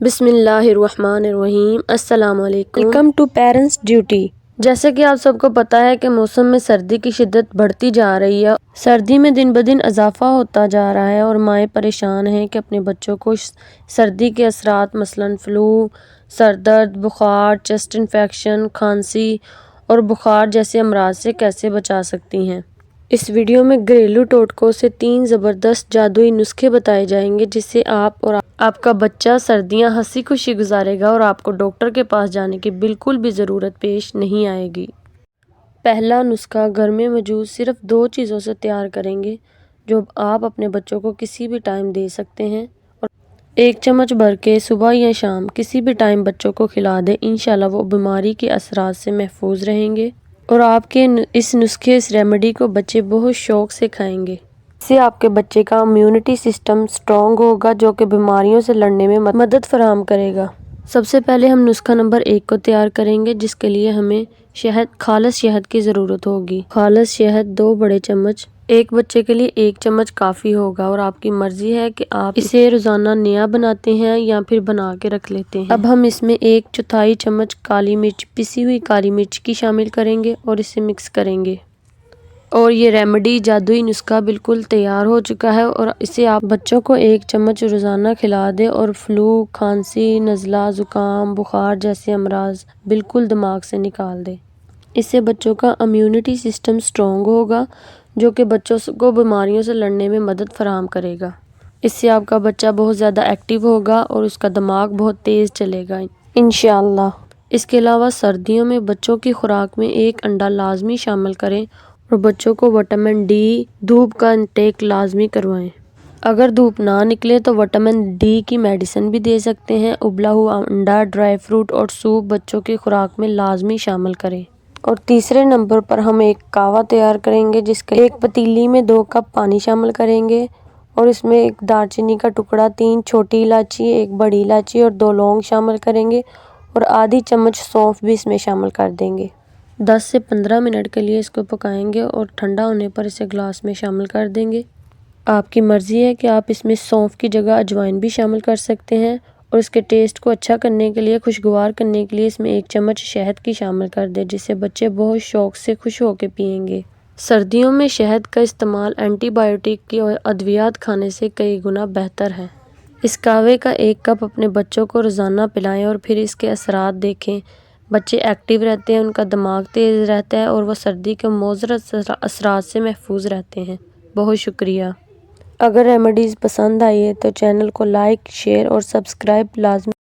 بسم اللہ الرحمن الرحیم۔ السلام علیکم۔ Welcome to parents duty. جیسے کہ آپ سب کو پتہ ہے کہ موسم میں سردی کی شدت بڑھتی جا رہی ہے، سردی میں دن بدن اضافہ ہوتا جا رہا ہے اور مائیں پریشان ہیں کہ اپنے بچوں کو سردی کے اثرات مثلاً فلو، سر درد، بخار، چیسٹ انفیکشن، کھانسی اور بخار جیسے امراض سے کیسے بچا سکتی ہیں۔ اس ویڈیو میں گھریلو ٹوٹکوں سے 3 زبردست جادوئی نسخے بتائے جائیں گے جس سے آپ اور آپ کا بچہ سردیاں ہنسی خوشی گزارے گا اور آپ کو ڈاکٹر کے پاس جانے کی بالکل بھی ضرورت پیش نہیں آئے گی۔ پہلا نسخہ گھر میں موجود صرف 2 چیزوں سے تیار کریں گے جو آپ اپنے بچوں کو کسی بھی ٹائم دے سکتے ہیں اور 1 چمچ بھر کے صبح یا شام کسی بھی ٹائم بچوں کو کھلا دیں۔ انشاءاللہ وہ بیماری کے اثرات سے محفوظ رہیں گے اور آپ کے اس نسخے اس ریمیڈی کو بچے بہت شوق سے کھائیں گے۔ اس سے آپ کے بچے کا امیونٹی سسٹم سٹرونگ ہوگا جو کہ بیماریوں سے لڑنے میں مدد فراہم کرے گا۔ سب سے پہلے ہم نسخہ نمبر 1 کو تیار کریں گے جس کے لیے ہمیں خالص شہد کی ضرورت ہوگی۔ خالص شہد 2 بڑے چمچ، ایک بچے کے لیے 1 چمچ کافی ہوگا اور آپ کی مرضی ہے کہ آپ اسے روزانہ نیا بناتے ہیں یا پھر بنا کے رکھ لیتے ہیں۔ اب ہم اس میں 1/4 چمچ کالی مرچ، پسی ہوئی کالی مرچ کی شامل کریں گے اور اسے مکس کریں گے اور یہ ریمیڈی جادوئی نسخہ بالکل تیار ہو چکا ہے اور اسے آپ بچوں کو 1 چمچ روزانہ کھلا دیں اور فلو، کھانسی، نزلہ، زکام، بخار جیسے امراض بالکل دماغ سے نکال دیں۔ اس سے بچوں کا امیونٹی سسٹم سٹرونگ ہوگا جو کہ بچوں کو بیماریوں سے لڑنے میں مدد فراہم کرے گا۔ اس سے آپ کا بچہ بہت زیادہ ایکٹیو ہوگا اور اس کا دماغ بہت تیز چلے گا انشاءاللہ۔ اس کے علاوہ سردیوں میں بچوں کی خوراک میں 1 انڈا لازمی شامل کریں اور بچوں کو وٹامن ڈی دھوپ کا انٹیک لازمی کروائیں۔ اگر دھوپ نہ نکلے تو وٹامن ڈی کی میڈیسن بھی دے سکتے ہیں۔ ابلا ہوا انڈا، ڈرائی فروٹ اور سوپ بچوں کی خوراک میں لازمی شامل کریں۔ اور تیسرے نمبر پر ہم ایک کہوہ تیار کریں گے جس کے ایک پتیلی میں 2 کپ پانی شامل کریں گے اور اس میں 1 دار چینی کا ٹکڑا، 3 چھوٹی الائچی، 1 بڑی الائچی اور 2 لونگ شامل کریں گے اور آدھی چمچ سونف بھی اس میں شامل کر دیں گے۔ 10 سے 15 منٹ کے لیے اس کو پکائیں گے اور ٹھنڈا ہونے پر اسے گلاس میں شامل کر دیں گے۔ آپ کی مرضی ہے کہ آپ اس میں سونف کی جگہ اجوائن بھی شامل کر سکتے ہیں اور اس کے ٹیسٹ کو اچھا کرنے کے لیے، خوشگوار کرنے کے لیے اس میں 1 چمچ شہد کی شامل کر دیں جسے بچے بہت شوق سے خوش ہو کے پئیں گے۔ سردیوں میں شہد کا استعمال اینٹی بائیوٹک کی ادویات کھانے سے کئی گنا بہتر ہے۔ اس قہوے کا 1 کپ اپنے بچوں کو روزانہ پلائیں اور پھر اس کے اثرات دیکھیں۔ بچے ایکٹیو رہتے ہیں، ان کا دماغ تیز رہتا ہے اور وہ سردی کے مضر اثرات سے محفوظ رہتے ہیں۔ بہت شکریہ۔ اگر ریمیڈیز پسند آئی ہے تو چینل کو لائک، شیئر اور سبسکرائب لازمی